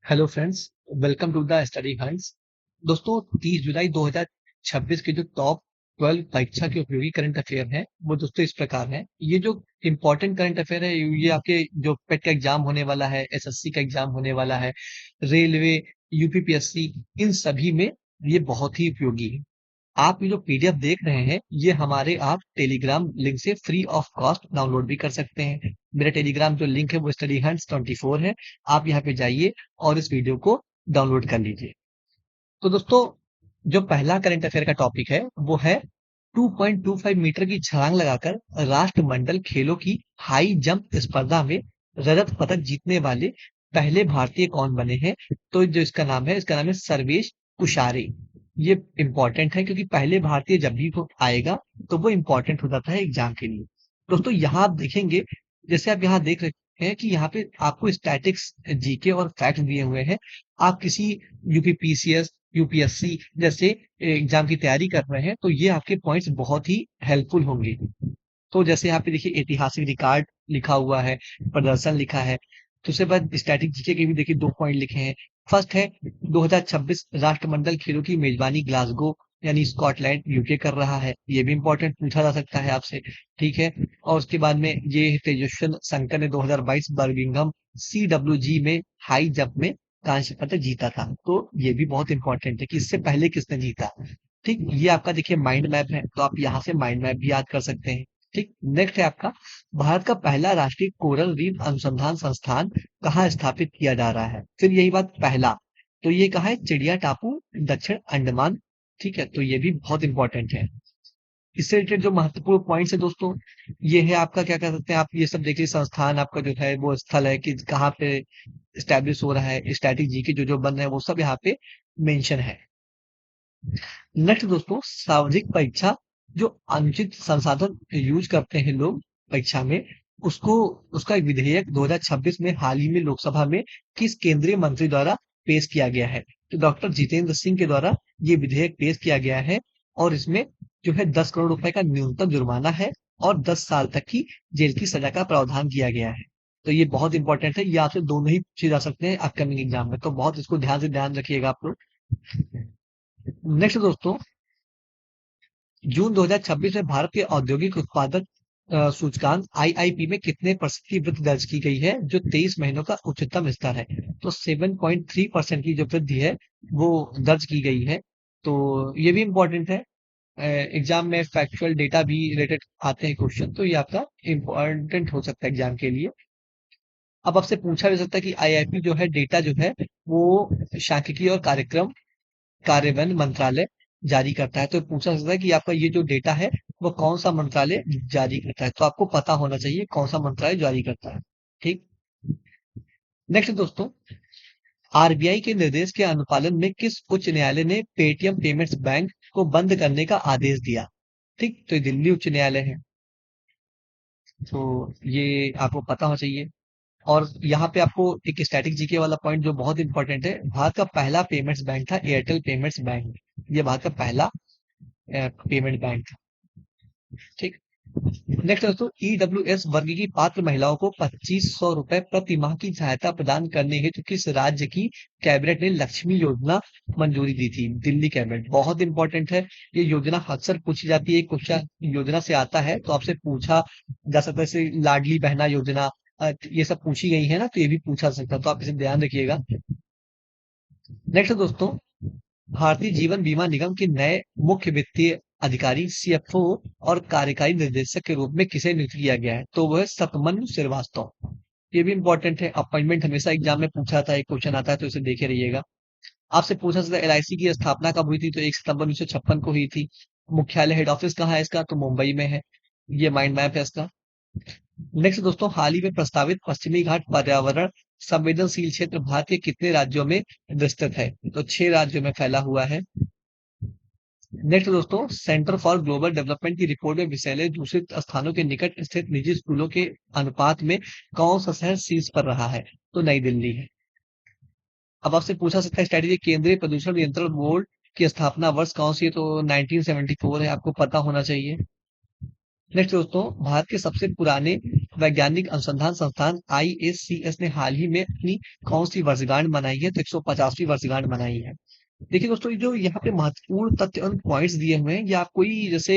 Hello friends, welcome to the Study Hunts. दोस्तों, 30 जुलाई 2026 के जो टॉप 12 परीक्षा के उपयोगी करंट अफेयर हैं वो दोस्तों इस प्रकार हैं। ये जो इम्पोर्टेंट करंट अफेयर है ये आपके जो पेट का एग्जाम होने वाला है, एसएससी का एग्जाम होने वाला है, रेलवे, यूपीपीएससी, इन सभी में ये बहुत ही उपयोगी है। आप ये जो पीडीएफ देख रहे हैं ये हमारे आप टेलीग्राम लिंक से फ्री ऑफ कॉस्ट डाउनलोड भी कर सकते हैं। मेरा टेलीग्राम जो लिंक है वो स्टडी हंट्स 24 है। आप यहाँ पे जाइए और इस वीडियो को डाउनलोड कर लीजिए। तो दोस्तों, जो पहला करंट अफेयर का टॉपिक है वो है 2.25 मीटर की छलांग लगाकर राष्ट्रमंडल खेलों की हाई जंप स्पर्धा में रजत पदक जीतने वाले पहले भारतीय कौन बने हैं। तो जो इसका नाम है सर्वेश कुशारे। ये इंपॉर्टेंट है क्योंकि पहले भारतीय जब भी वो आएगा तो वो इंपॉर्टेंट हो जाता है एग्जाम के लिए। दोस्तों, यहाँ आप देखेंगे, जैसे आप यहाँ देख रहे हैं कि यहाँ पे आपको स्टैटिक्स, जीके और फैक्ट दिए हुए हैं। आप किसी यूपीपीसीएस, यूपीएससी जैसे एग्जाम की तैयारी कर रहे हैं तो ये आपके पॉइंट्स बहुत ही हेल्पफुल होंगे। तो जैसे यहाँ पे देखिए ऐतिहासिक रिकॉर्ड लिखा हुआ है, प्रदर्शन लिखा है। दूसरे बाद स्टैटिक जीके के भी देखिए 2 पॉइंट लिखे हैं। फर्स्ट है 2026 राष्ट्रमंडल खेलों की मेजबानी ग्लासगो यानी स्कॉटलैंड यूके कर रहा है। ये भी इंपॉर्टेंट पूछा जा सकता है आपसे। ठीक है। और उसके बाद में ये तेजस्वन शंकर ने 2022 बर्मिंघम CWG में हाई जंप में कांस्य पदक जीता था। तो ये भी बहुत इंपॉर्टेंट है कि इससे पहले किसने जीता। ठीक, ये आपका देखिए माइंड मैप है, तो आप यहाँ से माइंड मैप भी याद कर सकते हैं। ठीक, नेक्स्ट है आपका भारत का पहला राष्ट्रीय कोरल रीफ अनुसंधान संस्थान कहाँ स्थापित किया जा रहा है। फिर यही बात पहला, तो ये कहा है चिड़िया टापू, दक्षिण अंडमान। ठीक है, तो ये भी बहुत इंपॉर्टेंट है। इससे रिलेटेड जो महत्वपूर्ण पॉइंट्स है दोस्तों, ये है आपका क्या कह सकते हैं, आप ये सब देखिए संस्थान आपका जो है वो स्थल है कि कहाँ पे स्टैब्लिश हो रहा है, स्टैटिक जी के जो बन रहे हैं वो सब यहाँ पे मेंशन है। नेक्स्ट दोस्तों, सार्वजनिक परीक्षा जो अनुचित संसाधन यूज करते हैं लोग परीक्षा में, उसको उसका एक विधेयक 2026 में हाल ही में लोकसभा में किस केंद्रीय मंत्री द्वारा पेश किया गया है। तो डॉक्टर जितेंद्र सिंह के द्वारा ये विधेयक पेश किया गया है। और इसमें जो है 10 करोड़ रुपए का न्यूनतम जुर्माना है और 10 साल तक की जेल की सजा का प्रावधान किया गया है। तो ये बहुत इंपॉर्टेंट है, ये आपसे दोनों ही पूछे जा सकते हैं अपकमिंग एग्जाम में, तो बहुत इसको ध्यान रखिएगा आप लोग। नेक्स्ट दोस्तों, जून 2026 में भारत के औद्योगिक उत्पादक सूचकांक आईआईपी में कितने % की वृद्धि दर्ज की गई है, जो 23 महीनों का उच्चतम स्तर है। तो 7.3% की जो वृद्धि है वो दर्ज की गई है। तो ये भी इंपॉर्टेंट है। एग्जाम में फैक्चुअल डेटा भी रिलेटेड आते हैं क्वेश्चन, तो ये आपका इंपॉर्टेंट हो सकता है एग्जाम के लिए। अब आपसे पूछा भी सकता है कि आईआईपी जो है डेटा जो है वो सांख्यिकी और कार्यक्रम कार्यान्वयन मंत्रालय जारी करता है। तो पूछा सकता है कि आपका ये जो डेटा है वो कौन सा मंत्रालय जारी करता है, तो आपको पता होना चाहिए कौन सा मंत्रालय जारी करता है। ठीक, नेक्स्ट दोस्तों, आरबीआई के निर्देश के अनुपालन में किस उच्च न्यायालय ने पेटीएम पेमेंट्स बैंक को बंद करने का आदेश दिया। ठीक, तो ये दिल्ली उच्च न्यायालय है। तो ये आपको पता होना चाहिए। और यहाँ पे आपको एक स्टैटिक जीके वाला पॉइंट जो बहुत इंपॉर्टेंट है, भारत का पहला पेमेंट्स बैंक था एयरटेल पेमेंट्स बैंक। ये भारत का पहला पेमेंट बैंक था। ठीक, नेक्स्ट दोस्तों, ईडब्ल्यूएस वर्ग की पात्र महिलाओं को 2500 रुपए प्रति माह की सहायता प्रदान करने हेतु किस राज्य की कैबिनेट ने लक्ष्मी योजना मंजूरी दी थी। दिल्ली कैबिनेट, बहुत इंपॉर्टेंट है। ये योजना अक्सर पूछी जाती है, क्वेश्चन योजना से आता है तो आपसे पूछा जा सकता है। जैसे लाडली बहना योजना, ये सब पूछी गई है ना, तो ये भी पूछा जा सकता है, तो आप इसे ध्यान रखिएगा। नेक्स्ट दोस्तों, भारतीय जीवन बीमा निगम के नए मुख्य वित्तीय अधिकारी सीएफओ और कार्यकारी निर्देशक के रूप में किसे नियुक्त किया गया है। तो वह सतमनु श्रीवास्तव। ये भी इंपॉर्टेंट है, अपॉइंटमेंट हमेशा एग्जाम में पूछा था, एक क्वेश्चन आता है तो इसे देखे रहिएगा। आपसे पूछा सकता है एलआईसी की स्थापना कब हुई थी, तो 1 सितंबर 1956 को हुई थी। मुख्यालय हेड ऑफिस कहाँ है इसका, तो मुंबई में है। ये माइंड मैप है इसका। नेक्स्ट दोस्तों, हाल ही में प्रस्तावित पश्चिमी घाट पर्यावरण संवेदनशील क्षेत्र भारत के कितने राज्यों में विस्तृत है, तो 6 राज्यों में फैला हुआ है। नेक्स्ट दोस्तों, सेंटर फॉर ग्लोबल डेवलपमेंट की रिपोर्ट में विषैले दूषित स्थानों के निकट स्थित निजी स्कूलों के अनुपात में कौन सा शहर शीर्ष पर रहा है, तो नई दिल्ली है। अब आपसे पूछा सकता है स्ट्रेटेजी केंद्रीय प्रदूषण नियंत्रण बोर्ड की स्थापना वर्ष कौन सी है, तो 1974 है, आपको पता होना चाहिए। नेक्स्ट दोस्तों, भारत के सबसे पुराने वैज्ञानिक अनुसंधान संस्थान ISCS ने हाल ही में अपनी कौन सी वर्षगांठ मनाई है? तो 150वीं वर्षगांठ मनाई है। देखिए दोस्तों, ये जो यहाँ पे महत्वपूर्ण तथ्य और पॉइंट्स दिए हुए हैं, या कोई जैसे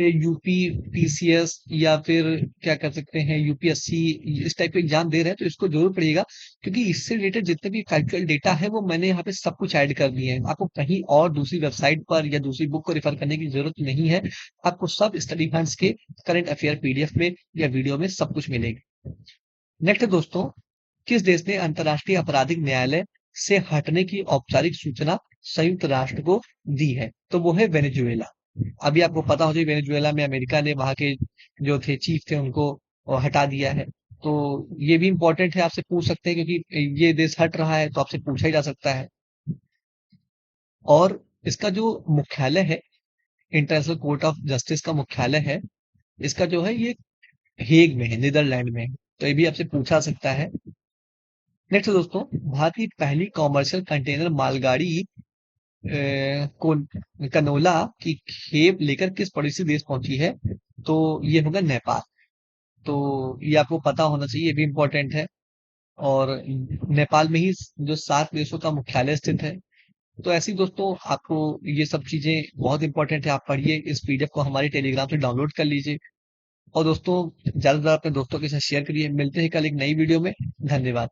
यूपी पीसीएस या फिर क्या कर सकते हैं यूपीएससी इस टाइप के एग्जाम दे रहे हैं, तो इसको जरूर पढ़िएगा, क्योंकि इससे रिलेटेड जितने भी फैक्चुअल डेटा है वो मैंने यहाँ पे सब कुछ ऐड कर दिए हैं। आपको कहीं और दूसरी वेबसाइट पर या दूसरी बुक को रेफर करने की जरूरत नहीं है। आपको सब स्टडी फंड्स के करंट अफेयर पीडीएफ में या वीडियो में सब कुछ मिलेगा। नेक्स्ट दोस्तों, किस देश ने अंतर्राष्ट्रीय आपराधिक न्यायालय से हटने की औपचारिक सूचना संयुक्त राष्ट्र को दी है? तो वो है वेनेजुएला। अभी आपको पता हो जाए, वेनेजुएला में अमेरिका ने वहां के जो थे चीफ थे उनको हटा दिया है। तो ये भी इंपॉर्टेंट है, आपसे पूछ सकते हैं, क्योंकि ये देश हट रहा है तो आपसे पूछा ही जा सकता है। और इसका जो मुख्यालय है, इंटरनेशनल कोर्ट ऑफ जस्टिस का मुख्यालय है, इसका जो है ये हेग में है, नीदरलैंड में है। तो ये भी आपसे पूछा सकता है। नेक्स्ट दोस्तों, भारत की पहली कॉमर्शियल कंटेनर मालगाड़ी को कनोला की खेप लेकर किस पड़ोसी देश पहुंची है? तो ये होगा नेपाल। तो ये आपको पता होना चाहिए, ये भी इम्पोर्टेंट है। और नेपाल में ही जो 7 देशों का मुख्यालय स्थित है। तो ऐसे ही दोस्तों, आपको ये सब चीजें बहुत इंपॉर्टेंट है, आप पढ़िए, इस पीडीएफ को हमारे टेलीग्राम से डाउनलोड कर लीजिए। और दोस्तों, ज्यादा से ज्यादा अपने दोस्तों के साथ शेयर करिए। मिलते हैं कल एक नई वीडियो में। धन्यवाद।